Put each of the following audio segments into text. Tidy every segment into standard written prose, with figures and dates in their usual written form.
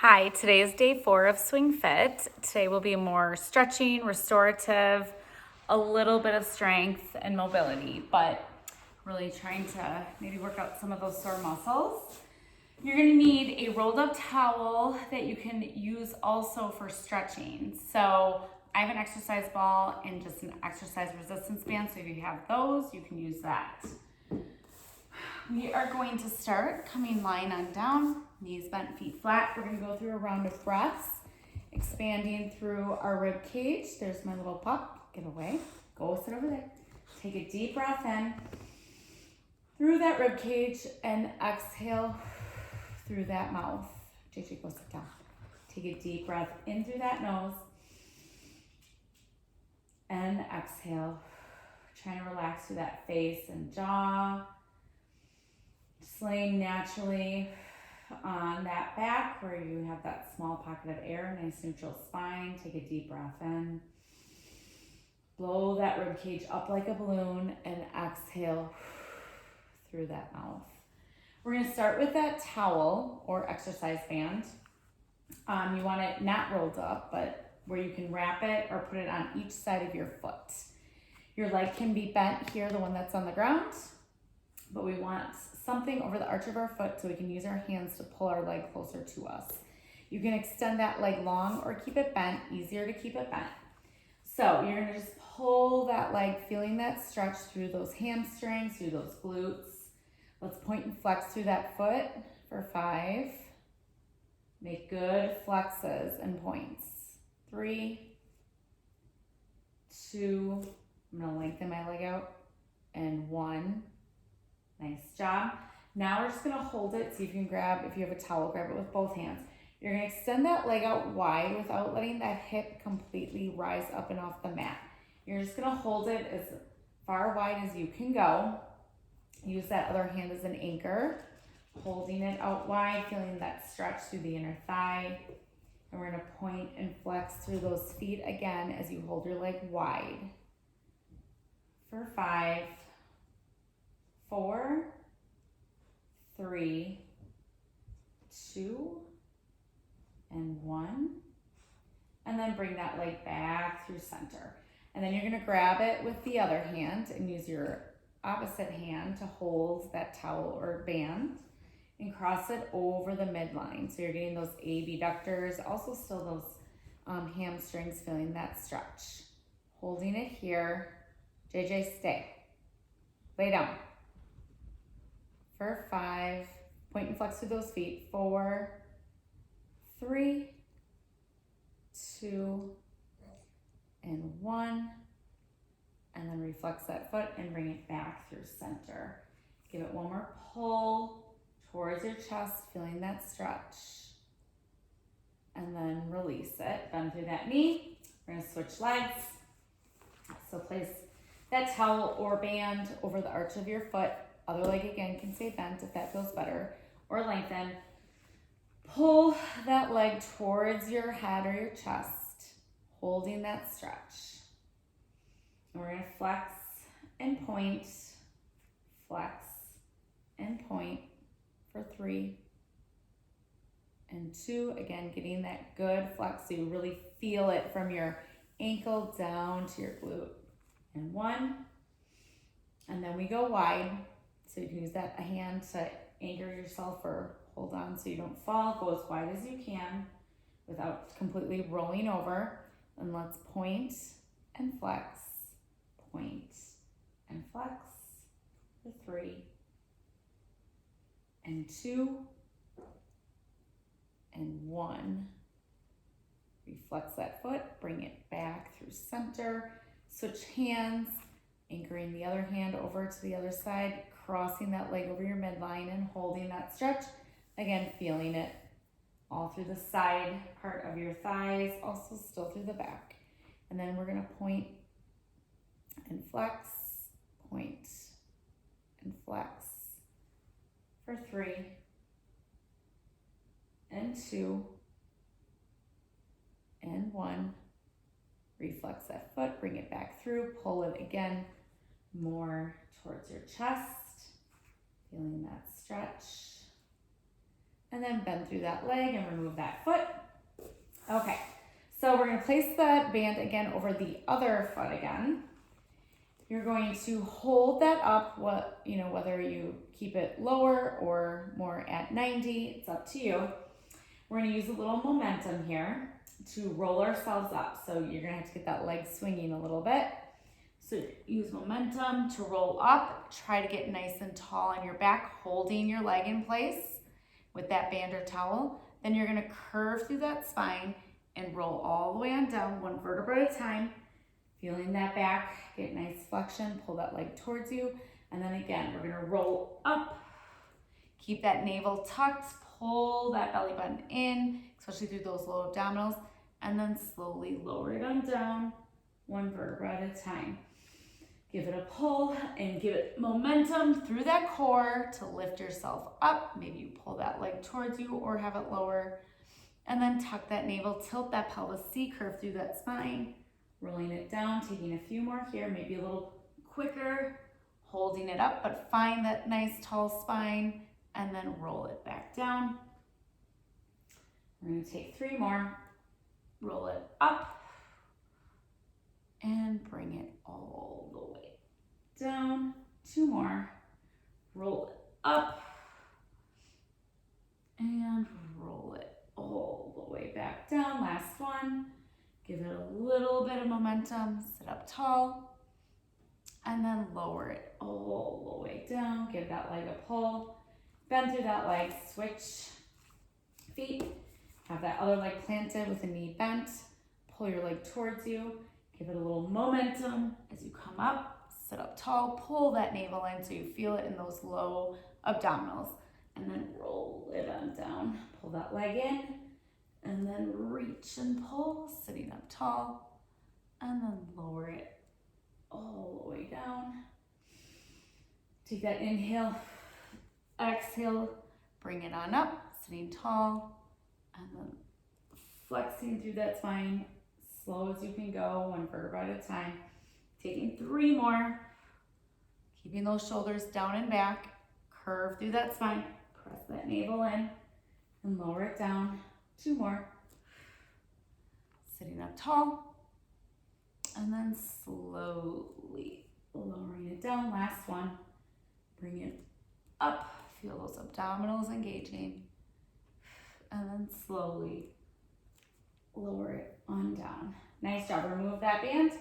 Hi, today is day 4 of Swing Fit. Today will be more stretching, restorative, a little bit of strength and mobility, but really trying to maybe work out some of those sore muscles. You're gonna need a rolled up towel that you can use also for stretching. So I have an exercise ball and just an exercise resistance band. So if you have those, you can use that. We are going to start coming lying on down, knees bent, feet flat. We're gonna go through a round of breaths, expanding through our rib cage. There's my little pup, get away. Go sit over there. Take a deep breath in through that rib cage and exhale through that mouth. JJ, go sit down. Take a deep breath in through that nose and exhale. Trying to relax through that face and jaw. Just laying naturally on that back where you have that small pocket of air, nice neutral spine. Take a deep breath in. Blow that rib cage up like a balloon and exhale through that mouth. We're gonna start with that towel or exercise band. You want it not rolled up, but where you can wrap it or put it on each side of your foot. Your leg can be bent here, the one that's on the ground, but we want something over the arch of our foot so we can use our hands to pull our leg closer to us. You can extend that leg long or keep it bent, easier to keep it bent. So you're gonna just pull that leg, feeling that stretch through those hamstrings, through those glutes. Let's point and flex through that foot for 5. Make good flexes and points. 3, 2, I'm gonna lengthen my leg out, and 1. Nice job. Now we're just gonna hold it. See if you can grab, if you have a towel, grab it with both hands. You're gonna extend that leg out wide without letting that hip completely rise up and off the mat. You're just gonna hold it as far wide as you can go. Use that other hand as an anchor, holding it out wide, feeling that stretch through the inner thigh. And we're gonna point and flex through those feet again as you hold your leg wide. For 5, 4, 3, 2, and 1. And then bring that leg back through center. And then you're gonna grab it with the other hand and use your opposite hand to hold that towel or band and cross it over the midline. So you're getting those abductors, also still those hamstrings, feeling that stretch. Holding it here. JJ, stay. Lay down. For 5, point and flex through those feet. 4, 3, 2, and 1. And then reflex that foot and bring it back through center. Give it one more pull towards your chest, feeling that stretch. And then release it. Bend through that knee. We're gonna switch legs. So place that towel or band over the arch of your foot. Other leg again can stay bent if that feels better, or lengthen. Pull that leg towards your head or your chest, holding that stretch. And we're gonna flex and point, flex and point for 3 and 2. Again, getting that good flex so you really feel it from your ankle down to your glute. And 1, and then we go wide. So you can use that hand to anchor yourself or hold on so you don't fall. Go as wide as you can without completely rolling over. And let's point and flex, point and flex for 3 and 2 and 1. Reflex that foot, bring it back through center. Switch hands, anchoring the other hand over to the other side, crossing that leg over your midline and holding that stretch. Again, feeling it all through the side part of your thighs, also still through the back. And then we're gonna point and flex, point and flex for 3 and 2 and 1. Reflex that foot, bring it back through, pull it again more towards your chest, feeling that stretch. and then bend through that leg and remove that foot. Okay, so we're gonna place the band again over the other foot again. You're going to hold that up, whether you keep it lower or more at 90, it's up to you. We're gonna use a little momentum here to roll ourselves up. So you're gonna have to get that leg swinging a little bit. So use momentum to roll up, try to get nice and tall on your back, holding your leg in place with that band or towel. Then you're gonna curve through that spine and roll all the way on down, one vertebra at a time. Feeling that back, get nice flexion, pull that leg towards you. And then again, we're gonna roll up, keep that navel tucked, pull that belly button in, especially through those low abdominals, and then slowly lower it on down, one vertebra at a time. Give it a pull and give it momentum through that core to lift yourself up. Maybe you pull that leg towards you or have it lower. And then tuck that navel, tilt that pelvis, C-curve through that spine. Rolling it down, taking a few more here, maybe a little quicker, holding it up, but find that nice tall spine and then roll it back down. We're gonna take 3 more, roll it up and bring it all the way down. 2 more, roll it up and roll it all the way back down. Last one. Give it a little bit of momentum, sit up tall, and then lower it all the way down. Give that leg a pull, bend through that leg, switch feet, have that other leg planted with the knee bent, pull your leg towards you, give it a little momentum as you come up, sit up tall, pull that navel in so you feel it in those low abdominals, and then roll it on down. Pull that leg in, and then reach and pull, sitting up tall, and then lower it all the way down. Take that inhale, exhale, bring it on up, sitting tall, and then flexing through that spine, slow as you can go, one vertebra at a time. Taking 3 more, keeping those shoulders down and back, curve through that spine, press that navel in, and lower it down. 2 more. Sitting up tall, and then slowly lowering it down. Last one. Bring it up. Feel those abdominals engaging. And then slowly lower it on down. Nice job. Remove that band.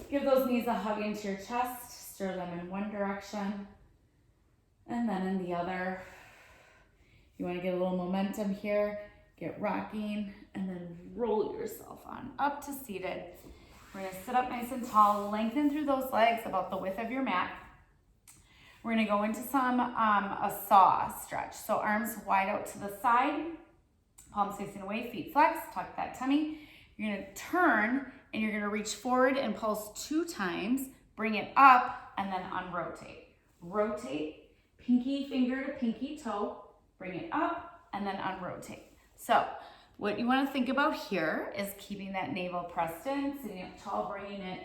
Give those knees a hug into your chest. Stir them in one direction and then in the other. You want to get a little momentum here. Get rocking and then roll yourself on up to seated. We're gonna sit up nice and tall, lengthen through those legs about the width of your mat. We're gonna go into a saw stretch. So arms wide out to the side, palms facing away, feet flex, tuck that tummy. You're gonna turn and you're gonna reach forward and pulse 2 times, bring it up and then unrotate. Rotate, pinky finger to pinky toe, bring it up and then unrotate. So what you want to think about here is keeping that navel pressed in, sitting up tall, bringing it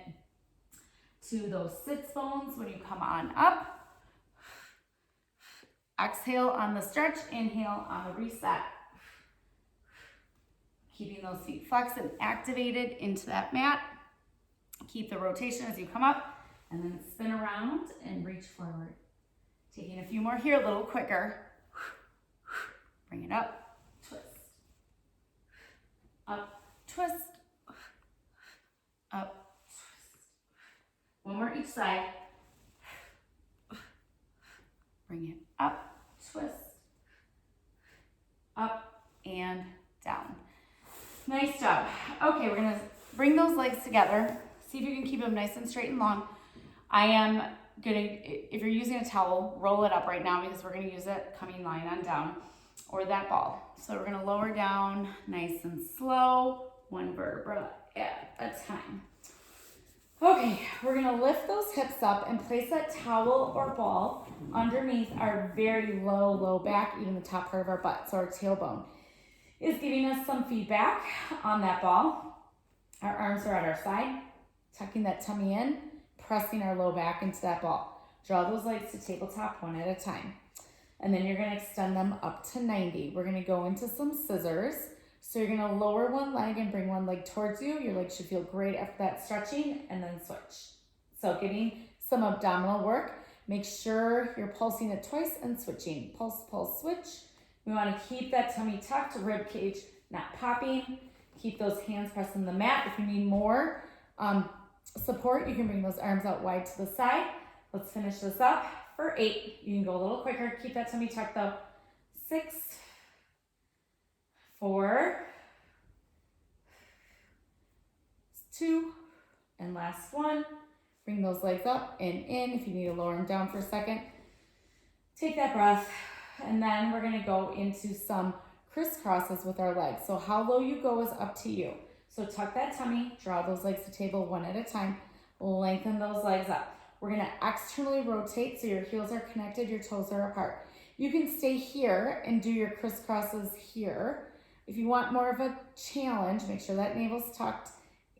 to those sits bones when you come on up. Exhale on the stretch, inhale on the reset. Keeping those feet flexed and activated into that mat. Keep the rotation as you come up and then spin around and reach forward. Taking a few more here, a little quicker. Bring it up. Up, twist, up, twist. One more each side. Bring it up, twist, up, and down. Nice job. Okay, we're gonna bring those legs together. See if you can keep them nice and straight and long. I am gonna, if you're using a towel, roll it up right now because we're gonna use it coming lying on down. Or that ball. So we're gonna lower down nice and slow, one vertebra at a time. Okay, we're gonna lift those hips up and place that towel or ball underneath our very low back, even the top part of our butt. So our tailbone is giving us some feedback on that ball. Our arms are at our side, tucking that tummy in, pressing our low back into that ball. Draw those legs to tabletop one at a time. and then you're gonna extend them up to 90. We're gonna go into some scissors. So you're gonna lower one leg and bring one leg towards you. Your leg should feel great after that stretching, and then switch. So getting some abdominal work. Make sure you're pulsing it twice and switching. Pulse, pulse, switch. We wanna keep that tummy tucked, rib cage not popping. Keep those hands pressing the mat. If you need more support, you can bring those arms out wide to the side. Let's finish this up for 8. You can go a little quicker. Keep that tummy tucked though. 6, 4, 2, and last one. Bring those legs up and in. If you need to lower them down for a second, take that breath. And then we're gonna go into some crisscrosses with our legs. So how low you go is up to you. So tuck that tummy, draw those legs to table one at a time, lengthen those legs up. We're gonna externally rotate so your heels are connected, your toes are apart. You can stay here and do your crisscrosses here. If you want more of a challenge, make sure that navel's tucked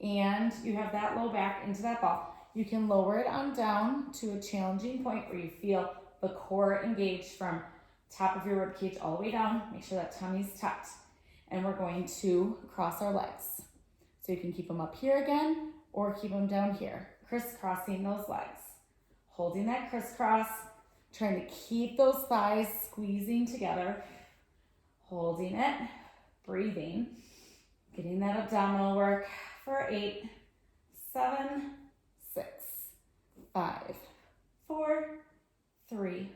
and you have that low back into that ball. You can lower it on down to a challenging point where you feel the core engaged from top of your rib cage all the way down. Make sure that tummy's tucked. And we're going to cross our legs. So you can keep them up here again or keep them down here. Crisscrossing those legs. Holding that crisscross. Trying to keep those thighs squeezing together. Holding it. Breathing. Getting that abdominal work for 8, 7, 6, 5, 4, 3,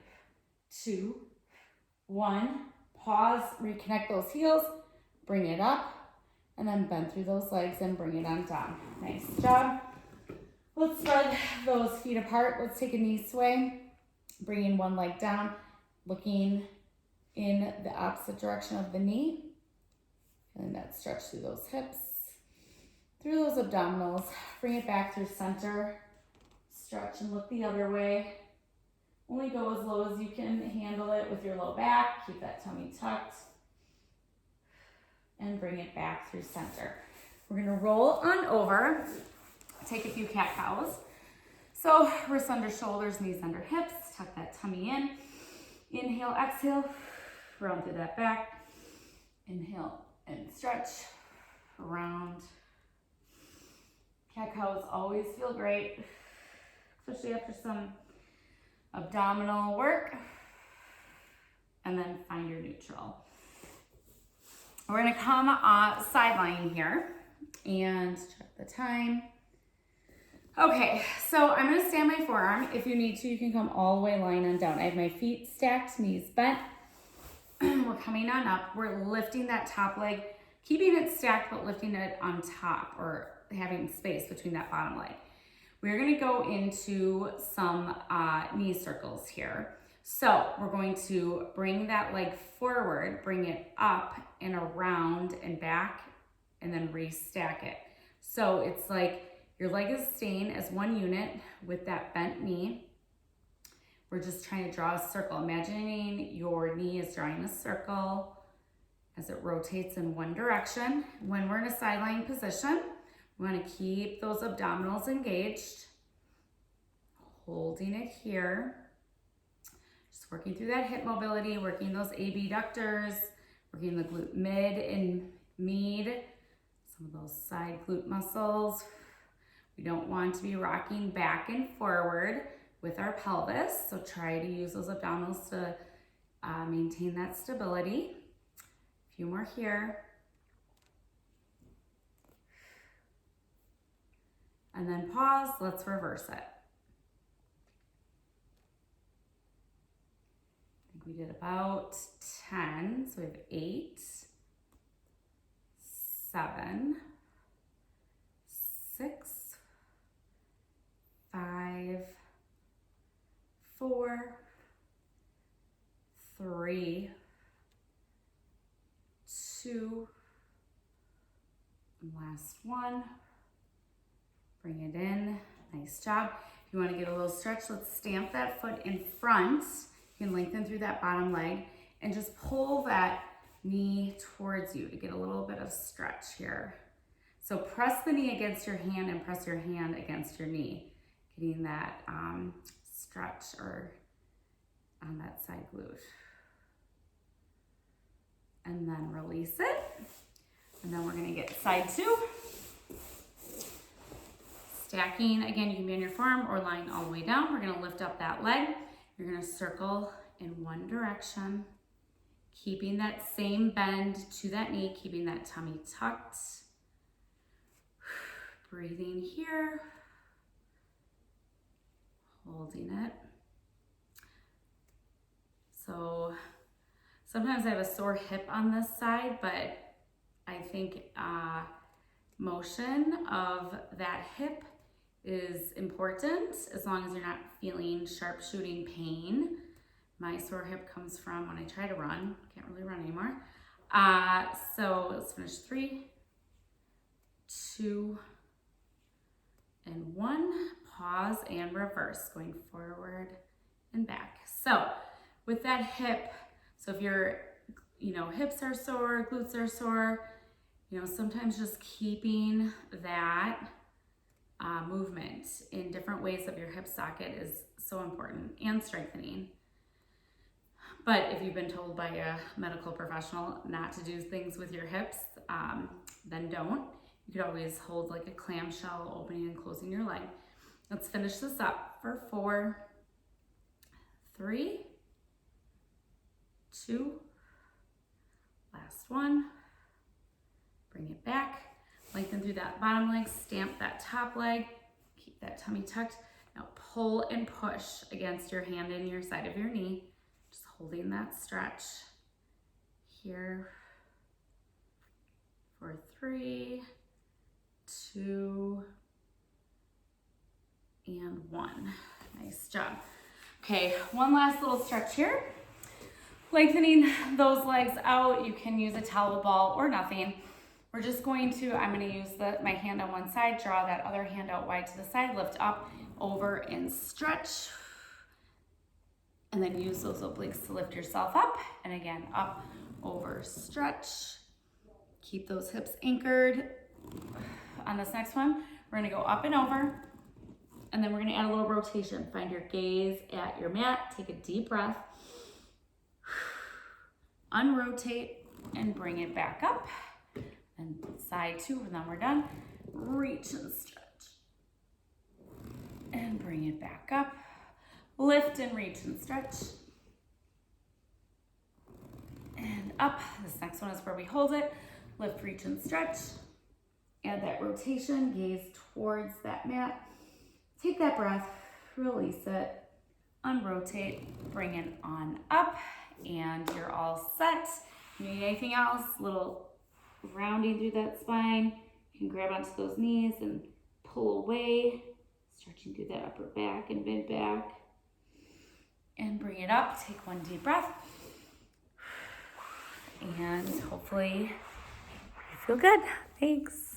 2, 1. Pause, reconnect those heels, bring it up, and then bend through those legs and bring it on down. Nice job. Let's spread those feet apart. Let's take a knee sway, bringing one leg down, looking in the opposite direction of the knee, and that stretch through those hips, through those abdominals. Bring it back through center, stretch and look the other way. Only go as low as you can handle it with your low back. Keep that tummy tucked. And bring it back through center. We're gonna roll on over. Take a few cat cows. So wrists under shoulders, knees under hips. Tuck that tummy in. Inhale, exhale. Round through that back. Inhale and stretch. Around. Cat cows always feel great, especially after some abdominal work, and then find your neutral. We're gonna come sideline here and check the time. Okay, so I'm gonna stand my forearm. If you need to, you can come all the way lying on down. I have my feet stacked, knees bent. We're coming on up. We're lifting that top leg, keeping it stacked, but lifting it on top or having space between that bottom leg. We're gonna go into some knee circles here. So we're going to bring that leg forward, bring it up and around and back, and then restack it. So it's like your leg is staying as one unit with that bent knee. We're just trying to draw a circle. Imagining your knee is drawing a circle as it rotates in one direction. When we're in a sideline position, we want to keep those abdominals engaged, holding it here. Just working through that hip mobility, working those abductors, working the glute mid and med, some of those side glute muscles. We don't want to be rocking back and forward with our pelvis, so try to use those abdominals to maintain that stability. A few more here. And then pause, let's reverse it. I think we did about 10, so we have 8, 7, 6, 5, 4, 3, 2, and last one. Bring it in, nice job. If you wanna get a little stretch, let's stamp that foot in front. You can lengthen through that bottom leg and just pull that knee towards you to get a little bit of stretch here. So press the knee against your hand and press your hand against your knee, getting that stretch or on that side glute. and then release it. And then we're gonna get side 2. Stacking, again, you can be on your forearm or lying all the way down. We're gonna lift up that leg. You're gonna circle in one direction, keeping that same bend to that knee, keeping that tummy tucked. Breathing here, holding it. So sometimes I have a sore hip on this side, but I think motion of that hip is important as long as you're not feeling sharp shooting pain. My sore hip comes from when I try to run. Can't really run anymore. So let's finish 3, 2, and 1. Pause and reverse, going forward and back. So with that hip, so if your hips are sore, glutes are sore, sometimes just keeping that movement in different ways of your hip socket is so important, and strengthening. But if you've been told by a medical professional not to do things with your hips, then don't. You could always hold like a clamshell, opening and closing your leg. Let's finish this up for 4, 3, 2, last one. Bring it back, lengthen through that bottom leg, stamp that top leg, keep that tummy tucked. Now pull and push against your hand and your side of your knee, just holding that stretch here for 3, 2, and 1. Nice job. Okay, one last little stretch here. Lengthening those legs out. You can use a towel ball or nothing. We're just going to, I'm going to use my hand on one side, draw that other hand out wide to the side, lift up, over, and stretch. And then use those obliques to lift yourself up. And again, up, over, stretch. Keep those hips anchored. On this next one, we're going to go up and over. And then we're going to add a little rotation. Find your gaze at your mat. Take a deep breath. Unrotate and bring it back up. And side 2, and then we're done. Reach and stretch. And bring it back up. Lift and reach and stretch. And up. This next one is where we hold it. Lift, reach, and stretch. Add that rotation. Gaze towards that mat. Take that breath. Release it. Unrotate. Bring it on up. And you're all set. You need anything else? Little rounding through that spine. You can grab onto those knees and pull away, stretching through that upper back and mid back. And bring it up. Take one deep breath. And hopefully you feel good. Thanks.